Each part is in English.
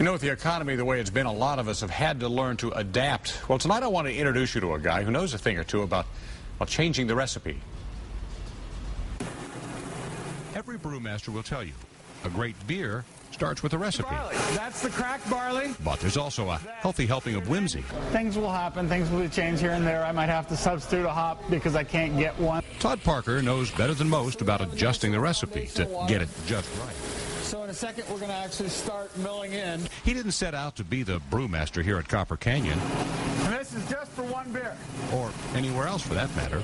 You know, with the economy the way it's been, a lot of us have had to learn to adapt. Well, tonight I want to introduce you to a guy who knows a thing or two about changing the recipe. Every brewmaster will tell you, a great beer starts with a recipe. Barley. That's the cracked barley. But there's also a healthy helping of whimsy. Things will happen. Things will change here and there. I might have to substitute a hop because I can't get one. Todd Parker knows better than most about adjusting the recipe to get it just right. So in a second, we're going to actually start milling in. He didn't set out to be the brewmaster here at Copper Canyon. And this is just for one beer. Or anywhere else for that matter.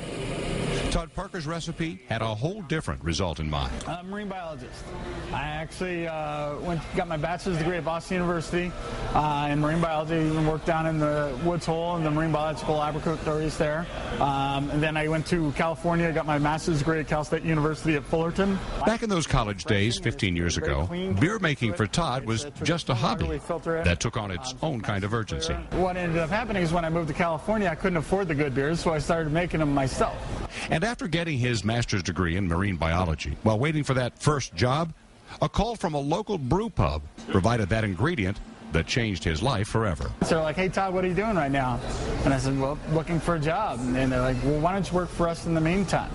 Todd Parker's recipe had a whole different result in mind. I'm a marine biologist. I actually got my bachelor's degree at Boston University in marine biology and worked down in the Woods Hole in the marine biological laboratories there. And then I went to California, got my master's degree at Cal State University at Fullerton. Back in those college days, 15 years ago, beer making for Todd was just a hobby that took on its own kind of urgency. What ended up happening is when I moved to California, I couldn't afford the good beers, so I started making them myself. And after getting his master's degree in marine biology, while waiting for that first job, a call from a local brew pub provided that ingredient that changed his life forever. So they're like, "Hey, Todd, what are you doing right now?" And I said, "Well, looking for a job." And they're like, "Well, why don't you work for us in the meantime?"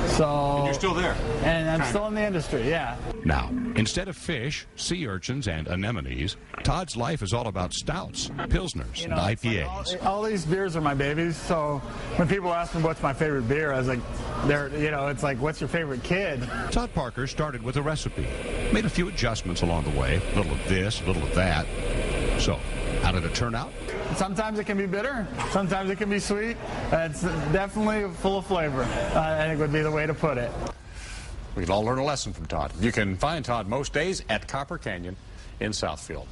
So. And you're still there? And I'm still in the industry, yeah. Now, instead of fish, sea urchins, and anemones, Todd's life is all about stouts, pilsners, and IPAs. Like all these beers are my babies, so when people ask me what's my favorite beer, I was like, it's like, what's your favorite kid? Todd Parker started with a recipe, made a few adjustments along the way, a little of this, a little of that. So, how did it turn out? Sometimes it can be bitter, sometimes it can be sweet. It's definitely full of flavor, I think would be the way to put it. We can all learn a lesson from Todd. You can find Todd most days at Copper Canyon in Southfield.